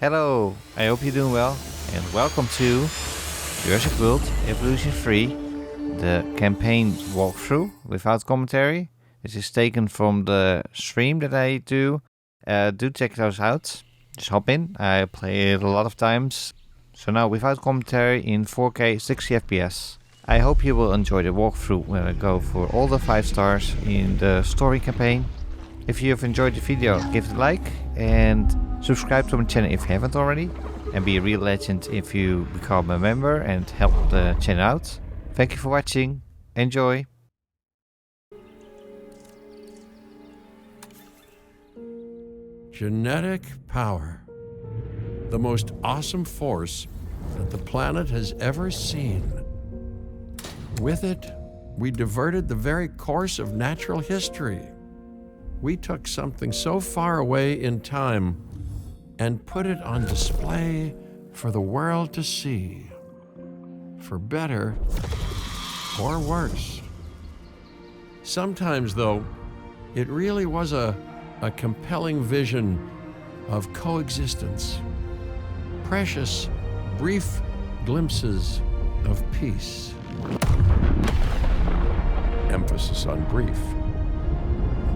Hello, I hope you're doing well, and welcome to Jurassic World Evolution 3, the campaign walkthrough without commentary. This is taken from the stream that I do. Do check those out. Just hop in. I play it a lot of times. So now without commentary in 4K 60 FPS. I hope you will enjoy the walkthrough where I go for all the 5 stars in the story campaign. If you have enjoyed the video, give it a like and subscribe to my channel if you haven't already. And be a real legend if you become a member and help the channel out. Thank you for watching. Enjoy! Genetic power. The most awesome force that the planet has ever seen. With it, we diverted the very course of natural history. We took something so far away in time and put it on display for the world to see. For better or worse. Sometimes, though, it really was a compelling vision of coexistence. Precious, brief glimpses of peace. Emphasis on brief.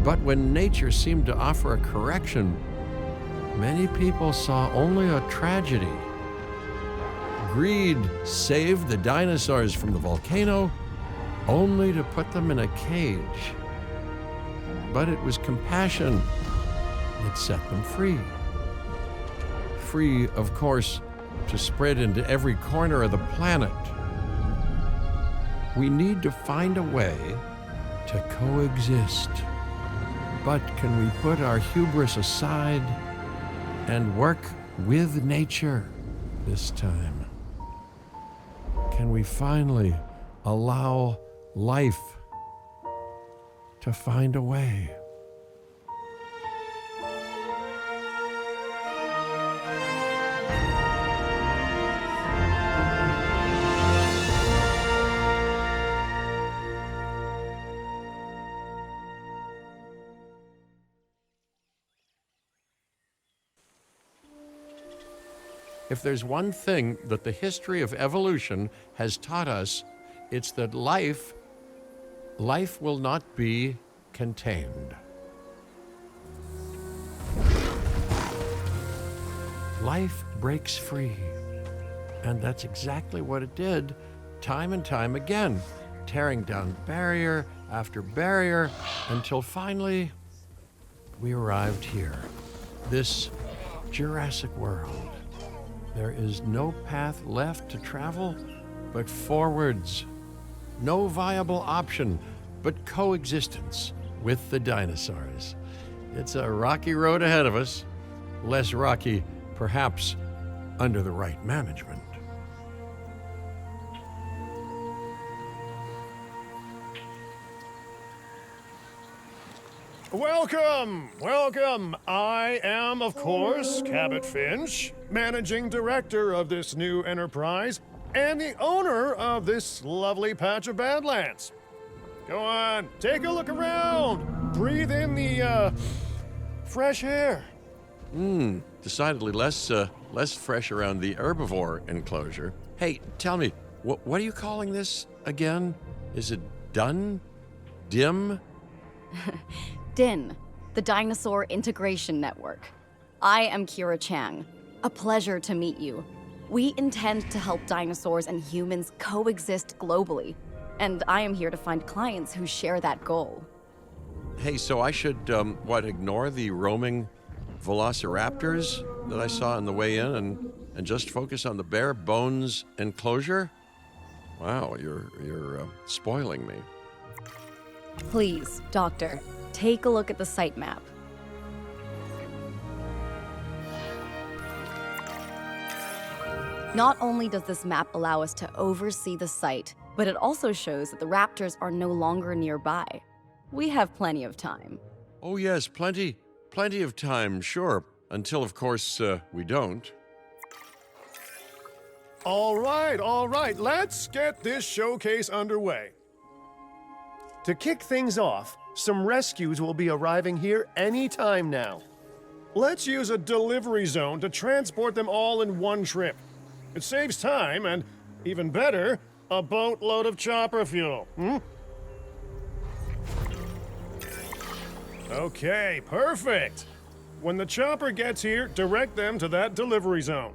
But when nature seemed to offer a correction, many people saw only a tragedy. Greed saved the dinosaurs from the volcano, only to put them in a cage. But it was compassion that set them free. Free, of course, to spread into every corner of the planet. We need to find a way to coexist. But can we put our hubris aside and work with nature this time? Can we finally allow life to find a way? If there's one thing that the history of evolution has taught us, it's that life will not be contained. Life breaks free. And that's exactly what it did, time and time again, tearing down barrier after barrier, until finally we arrived here, this Jurassic world. There is no path left to travel but forwards. No viable option but coexistence with the dinosaurs. It's a rocky road ahead of us. Less rocky, perhaps, under the right management. Welcome, welcome. I am, of course, Cabot Finch, managing director of this new enterprise and the owner of this lovely patch of Badlands. Go on, take a look around. Breathe in the, fresh air. Decidedly less fresh around the herbivore enclosure. Hey, tell me, what are you calling this again? Is it done? Dim? DIN, the Dinosaur Integration Network. I am Kira Chang. A pleasure to meet you. We intend to help dinosaurs and humans coexist globally, and I am here to find clients who share that goal. Hey, so I should, ignore the roaming velociraptors that I saw on the way in and just focus on the bare bones enclosure? Wow, you're spoiling me. Please, Doctor, take a look at the site map. Not only does this map allow us to oversee the site, but it also shows that the raptors are no longer nearby. We have plenty of time. Oh yes, plenty of time, sure. Until, of course, we don't. All right, let's get this showcase underway. To kick things off, some rescues will be arriving here any time now. Let's use a delivery zone to transport them all in one trip. It saves time and, even better, a boatload of chopper fuel. Okay, perfect. When the chopper gets here, direct them to that delivery zone.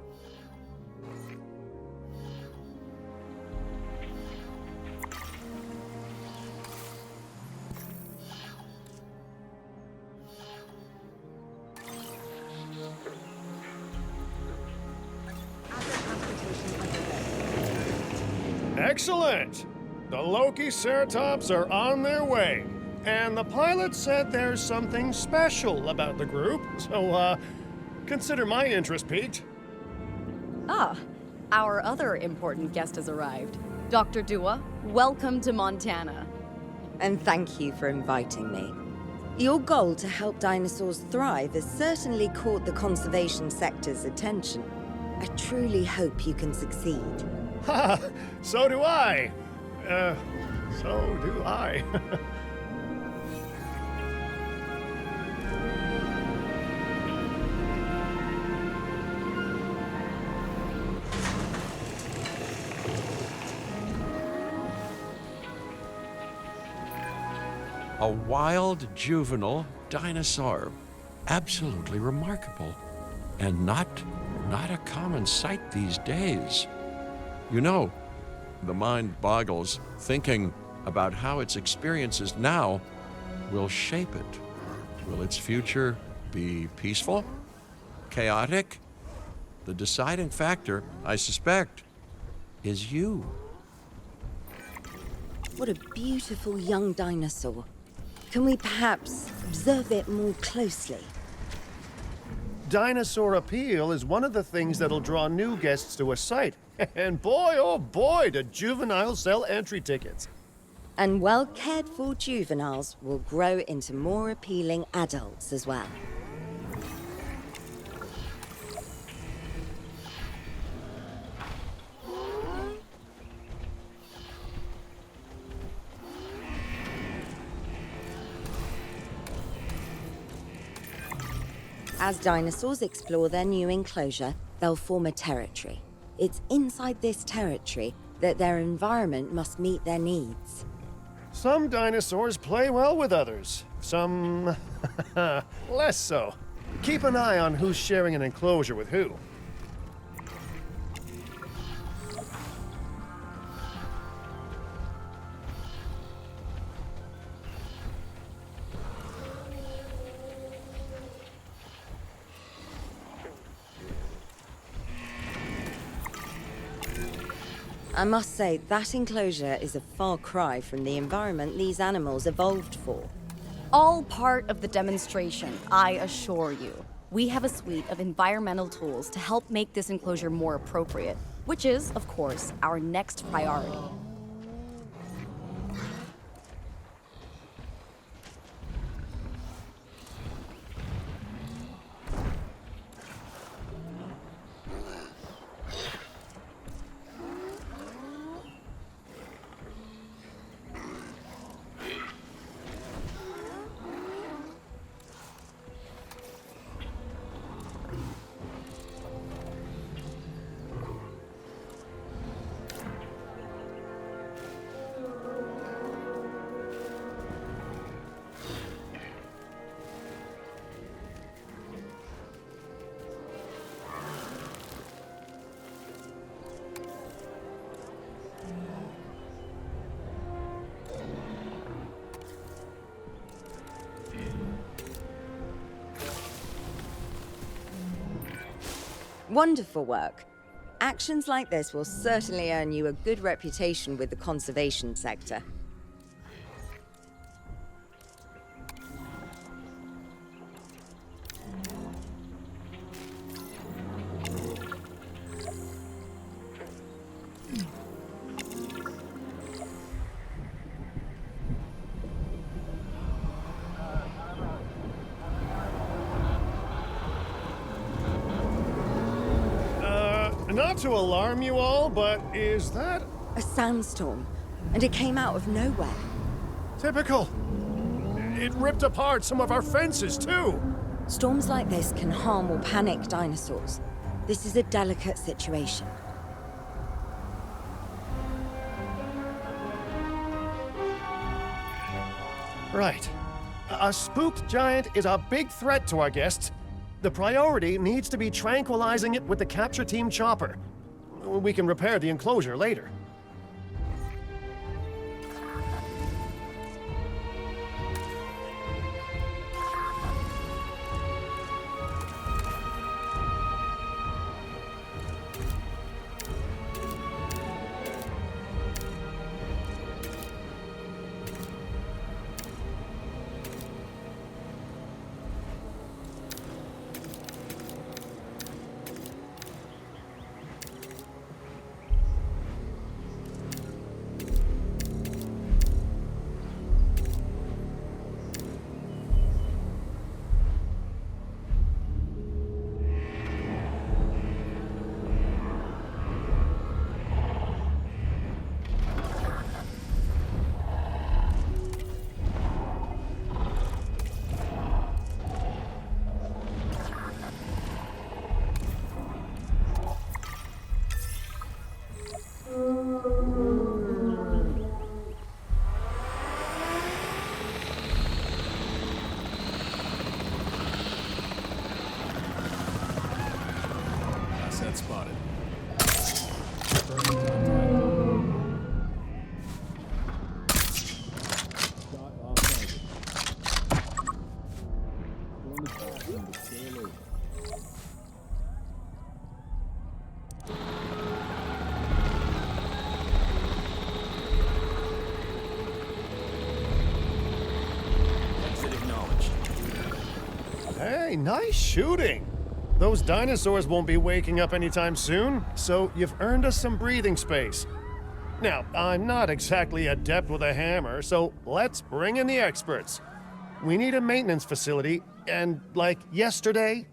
Excellent! The Loki-Ceratops are on their way. And the pilot said there's something special about the group, so, consider my interest piqued. Ah, our other important guest has arrived. Dr. Dua, welcome to Montana. And thank you for inviting me. Your goal to help dinosaurs thrive has certainly caught the conservation sector's attention. I truly hope you can succeed. Ha! So do I. So do I. A wild juvenile dinosaur. Absolutely remarkable. And not a common sight these days. You know, the mind boggles thinking about how its experiences now will shape it. Will its future be peaceful? Chaotic? The deciding factor, I suspect, is you. What a beautiful young dinosaur. Can we perhaps observe it more closely? Dinosaur appeal is one of the things that'll draw new guests to a site. And boy, oh boy, do juveniles sell entry tickets. And well-cared-for juveniles will grow into more appealing adults as well. As dinosaurs explore their new enclosure, they'll form a territory. It's inside this territory that their environment must meet their needs. Some dinosaurs play well with others. Some less so. Keep an eye on who's sharing an enclosure with who. I must say, that enclosure is a far cry from the environment these animals evolved for. All part of the demonstration, I assure you. We have a suite of environmental tools to help make this enclosure more appropriate, which is, of course, our next priority. Wonderful work. Actions like this will certainly earn you a good reputation with the conservation sector. Not to alarm you all, but is that A sandstorm, and it came out of nowhere. typical? It ripped apart some of our fences, too. Storms like this can harm or panic dinosaurs. This is a delicate situation. Right. A spooked giant is a big threat to our guests. The priority needs to be tranquilizing it with the capture team chopper. We can repair the enclosure later. Asset spotted. Shot off target. Going to pass him, but stay alert. Exit acknowledged. Hey, nice shooting. Those dinosaurs won't be waking up anytime soon, so you've earned us some breathing space. Now, I'm not exactly adept with a hammer, so let's bring in the experts. We need a maintenance facility, and like yesterday.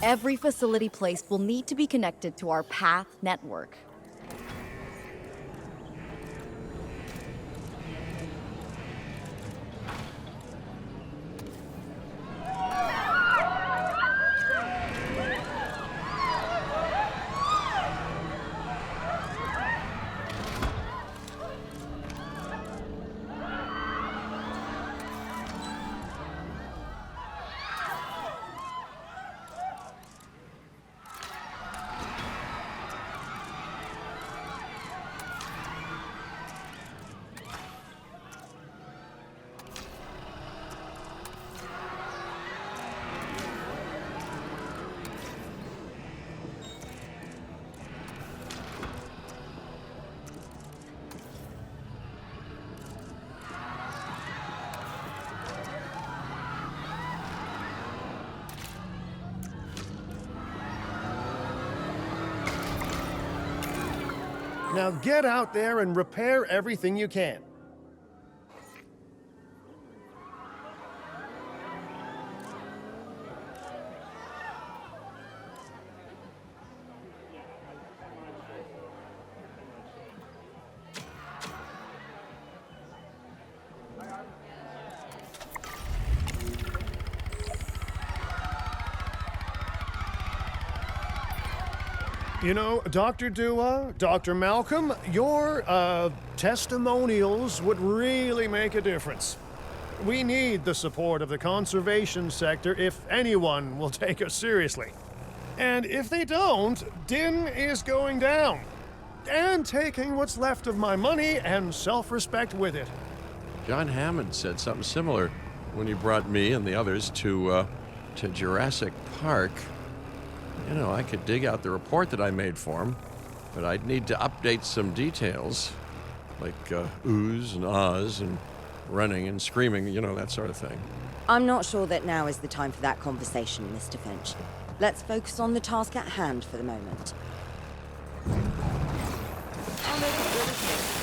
Every facility placed will need to be connected to our path network. Now get out there and repair everything you can. You know, Dr. Dua, Dr. Malcolm, your testimonials would really make a difference. We need the support of the conservation sector if anyone will take us seriously. And if they don't, Din is going down. And taking what's left of my money and self-respect with it. John Hammond said something similar when he brought me and the others to Jurassic Park. You know, I could dig out the report that I made for him, but I'd need to update some details, like oohs and ahs and running and screaming, you know, that sort of thing. I'm not sure that now is the time for that conversation, Mr. Finch. Let's focus on the task at hand for the moment. I'll make it good as new.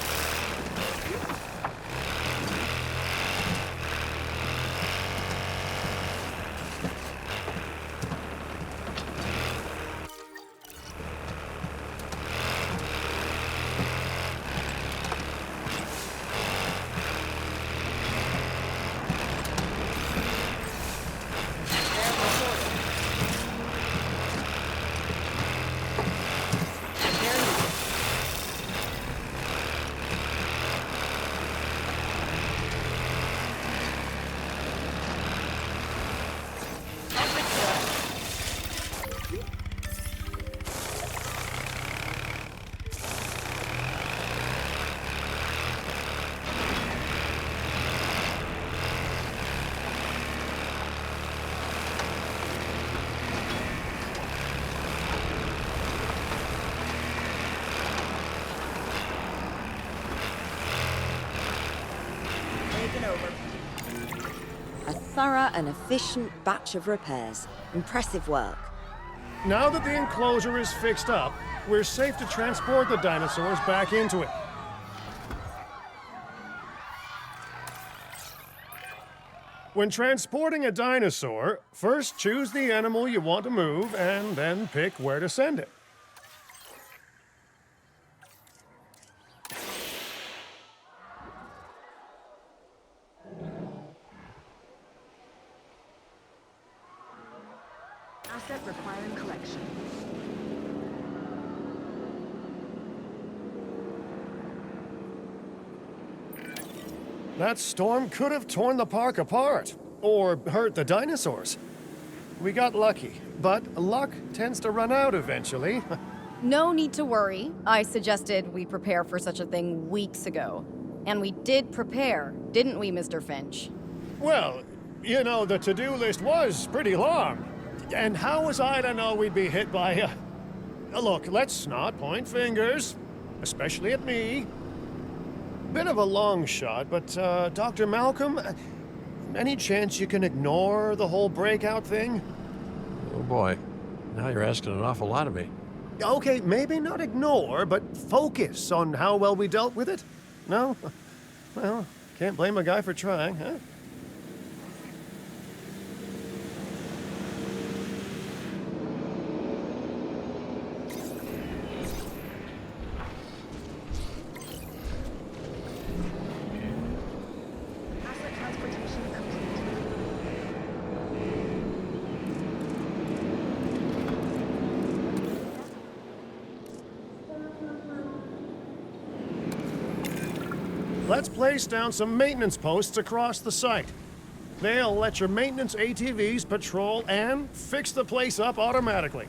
A thorough and efficient batch of repairs. Impressive work. Now that the enclosure is fixed up, we're safe to transport the dinosaurs back into it. When transporting a dinosaur, first choose the animal you want to move and then pick where to send it. Asset requiring collection. That storm could have torn the park apart, or hurt the dinosaurs. We got lucky, but luck tends to run out eventually. No need to worry. I suggested we prepare for such a thing weeks ago. And we did prepare, didn't we, Mr. Finch? Well, you know, the to-do list was pretty long. And how was I to know we'd be hit by a... Look, let's not point fingers, especially at me. Bit of a long shot, but, Dr. Malcolm, any chance you can ignore the whole breakout thing? Oh boy, now you're asking an awful lot of me. Okay, maybe not ignore, but focus on how well we dealt with it? No? Well, can't blame a guy for trying, huh? Asset transportation complete. Let's place down some maintenance posts across the site. They'll let your maintenance ATVs patrol and fix the place up automatically.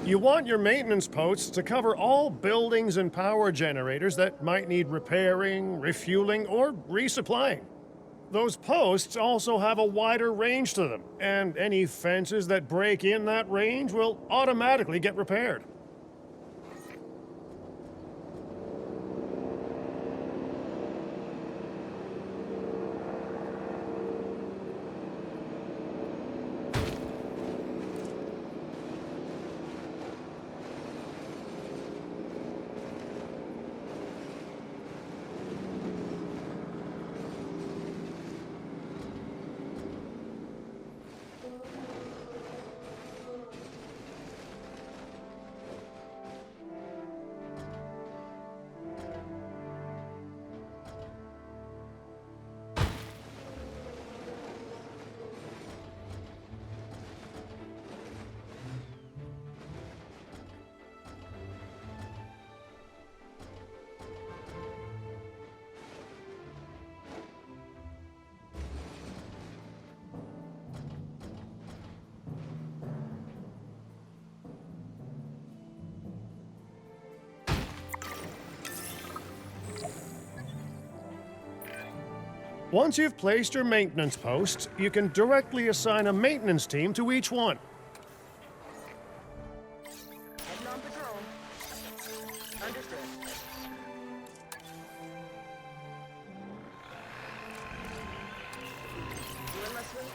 You want your maintenance posts to cover all buildings and power generators that might need repairing, refueling, or resupplying. Those posts also have a wider range to them, and any fences that break in that range will automatically get repaired. Once you've placed your maintenance posts, you can directly assign a maintenance team to each one. Heading on patrol. Understood. Doing my sweep.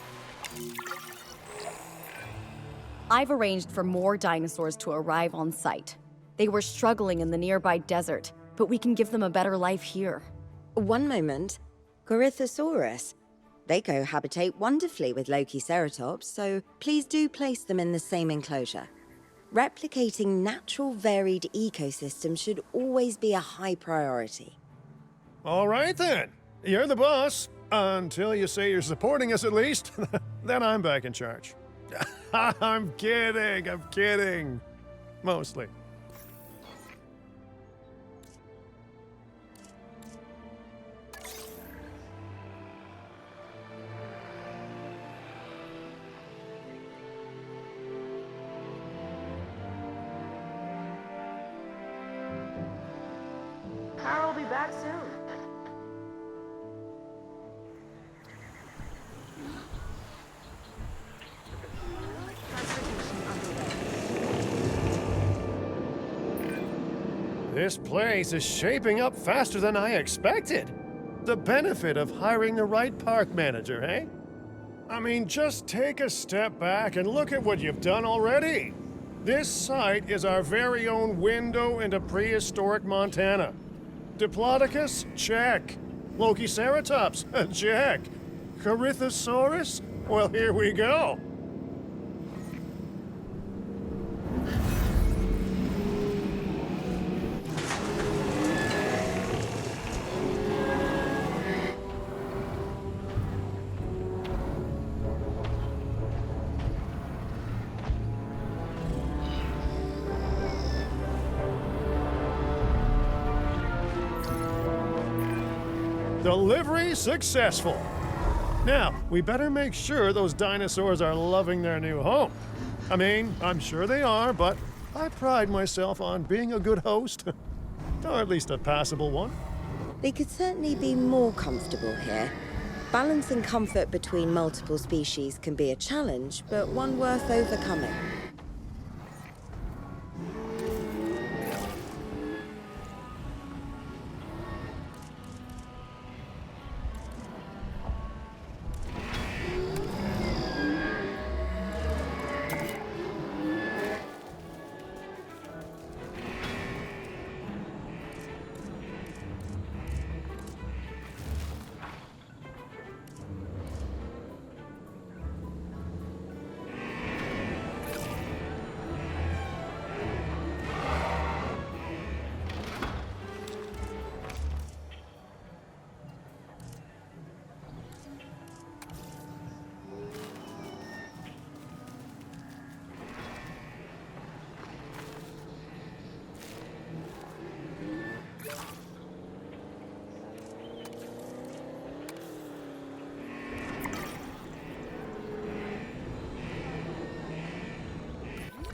I've arranged for more dinosaurs to arrive on site. They were struggling in the nearby desert, but we can give them a better life here. One moment. Corythosaurus. They cohabitate wonderfully with Lokiceratops, so please do place them in the same enclosure. Replicating natural varied ecosystems should always be a high priority. All right then. You're the boss. Until you say you're supporting us at least. Then I'm back in charge. I'm kidding. Mostly. Power will be back soon. Transportation underway. This place is shaping up faster than I expected. The benefit of hiring the right park manager, eh? I mean, just take a step back and look at what you've done already. This site is our very own window into prehistoric Montana. Diplodocus? Check. Lokiceratops? Check. Corythosaurus? Well, here we go. Delivery successful. Now, we better make sure those dinosaurs are loving their new home. I mean, I'm sure they are, but I pride myself on being a good host. Or at least a passable one. They could certainly be more comfortable here. Balancing comfort between multiple species can be a challenge, but one worth overcoming.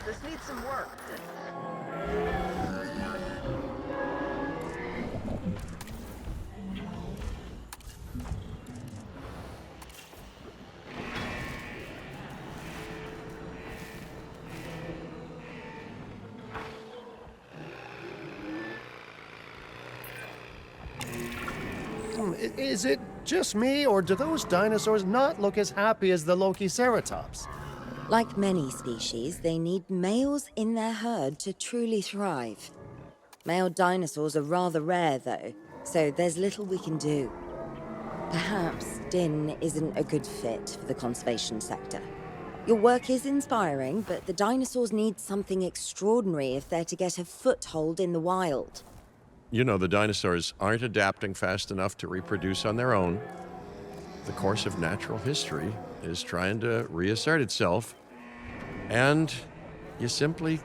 This needs some work. Is it just me, or do those dinosaurs not look as happy as the Lokiceratops? Like many species, they need males in their herd to truly thrive. Male dinosaurs are rather rare, though, so there's little we can do. Perhaps Din isn't a good fit for the conservation sector. Your work is inspiring, but the dinosaurs need something extraordinary if they're to get a foothold in the wild. You know, the dinosaurs aren't adapting fast enough to reproduce on their own. The course of natural history is trying to reassert itself, and you simply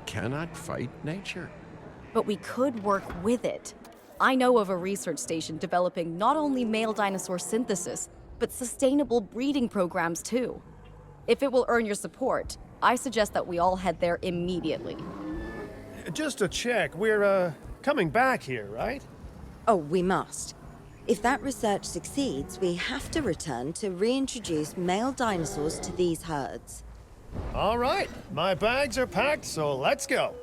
cannot fight nature. But we could work with it. I know of a research station developing not only male dinosaur synthesis, but sustainable breeding programs too. If it will earn your support, I suggest that we all head there immediately. Just to check, we're, coming back here, right? Oh, we must. If that research succeeds, we have to return to reintroduce male dinosaurs to these herds. All right, my bags are packed, so let's go.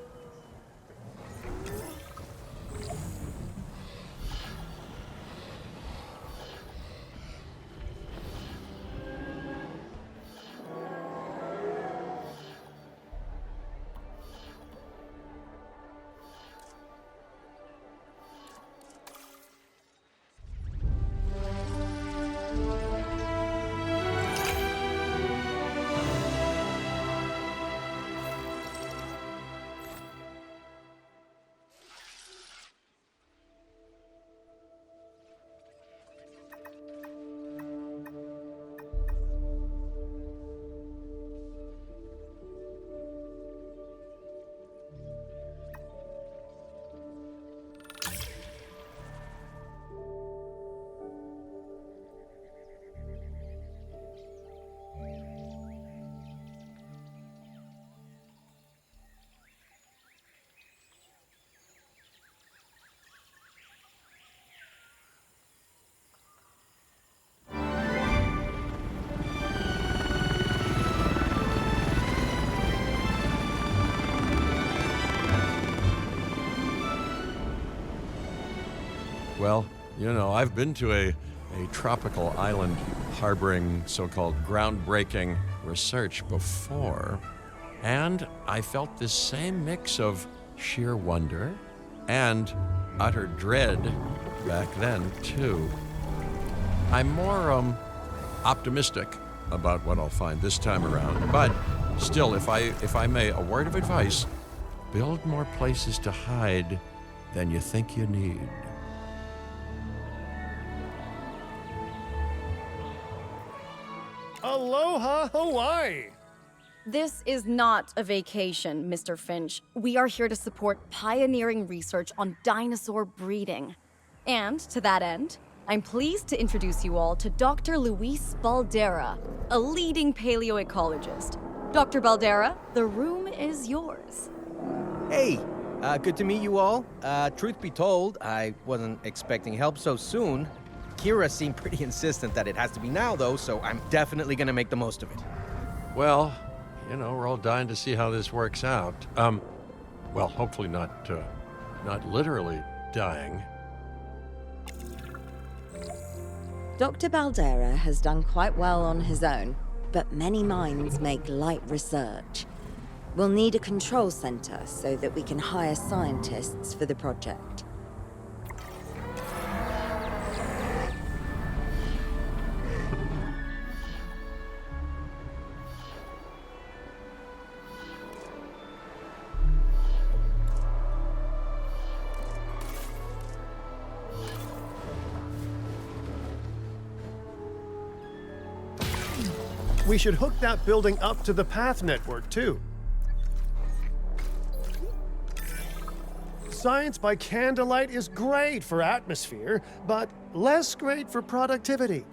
Well, I've been to a tropical island harboring so-called groundbreaking research before, and I felt this same mix of sheer wonder and utter dread back then, too. I'm more optimistic about what I'll find this time around, but still, if I may, a word of advice: build more places to hide than you think you need. Aloha, Hawaii! This is not a vacation, Mr. Finch. We are here to support pioneering research on dinosaur breeding. And to that end, I'm pleased to introduce you all to Dr. Luis Baldera, a leading paleoecologist. Dr. Baldera, the room is yours. Hey, good to meet you all. Truth be told, I wasn't expecting help so soon. Kira seemed pretty insistent that it has to be now, though, so I'm definitely gonna make the most of it. Well, we're all dying to see how this works out. Well, hopefully not literally dying. Dr. Baldera has done quite well on his own, but many minds make light research. We'll need a control center so that we can hire scientists for the project. We should hook that building up to the path network, too. Science by candlelight is great for atmosphere, but less great for productivity.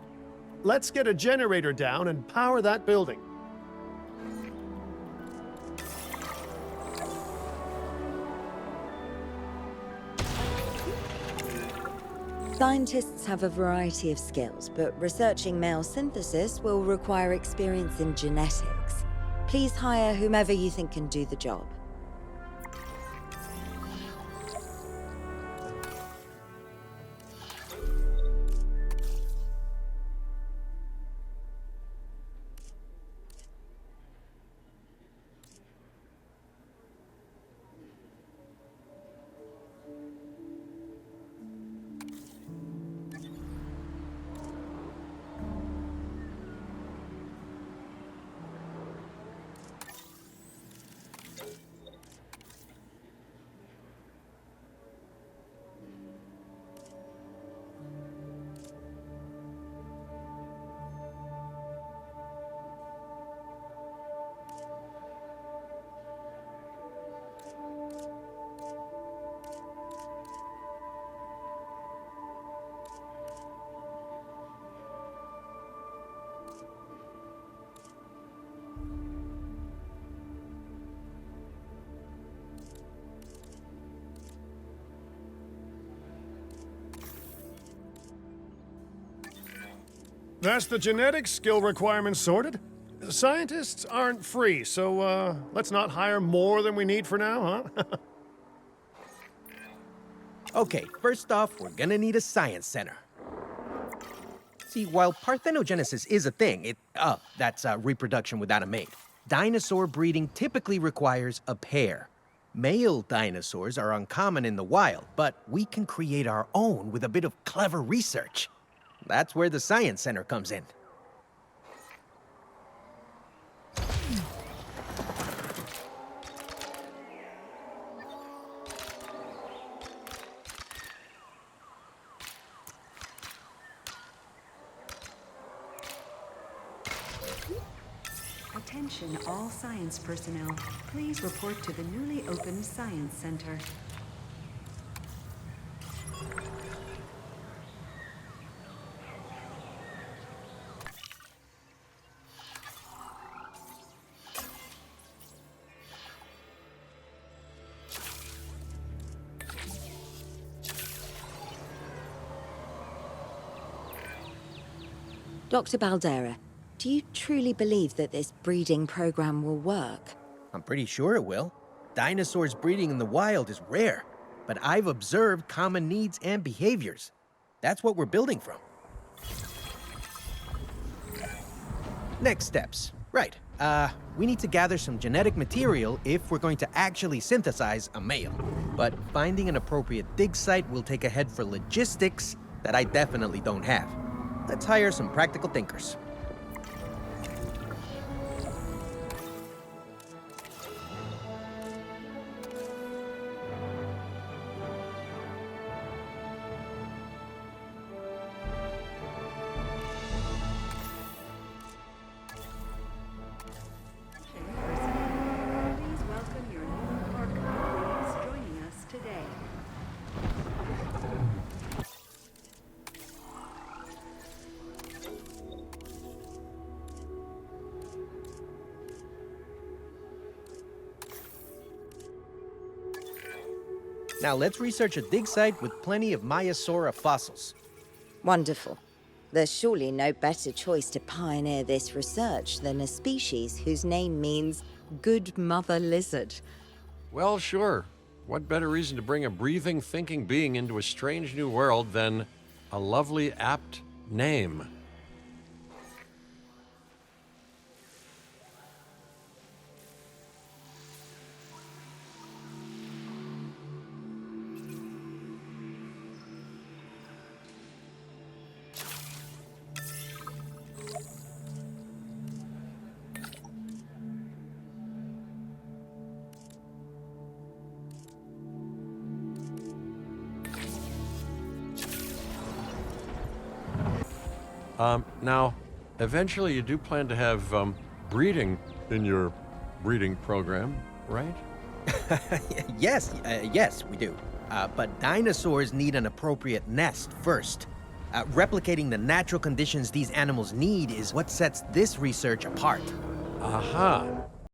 Let's get a generator down and power that building. Scientists have a variety of skills, but researching male synthesis will require experience in genetics. Please hire whomever you think can do the job. That's the genetic skill requirements sorted. Scientists aren't free, so let's not hire more than we need for now, huh? Okay, first off, we're gonna need a science center. See, while parthenogenesis is a thing, that's reproduction without a mate. Dinosaur breeding typically requires a pair. Male dinosaurs are uncommon in the wild, but we can create our own with a bit of clever research. That's where the science center comes in. Attention all science personnel. Please report to the newly opened Science Center. Dr. Baldera, do you truly believe that this breeding program will work? I'm pretty sure it will. Dinosaurs breeding in the wild is rare, but I've observed common needs and behaviors. That's what we're building from. Next steps. Right. We need to gather some genetic material if we're going to actually synthesize a male. But finding an appropriate dig site will take a head for logistics that I definitely don't have. Let's hire some practical thinkers. Please welcome your new park employees joining us today. Now let's research a dig site with plenty of Maiasaura fossils. Wonderful. There's surely no better choice to pioneer this research than a species whose name means good mother lizard. Well, sure. What better reason to bring a breathing, thinking being into a strange new world than a lovely, apt name? Now, eventually you do plan to have breeding in your breeding program, right? Yes, we do. But dinosaurs need an appropriate nest first. Replicating the natural conditions these animals need is what sets this research apart. Aha.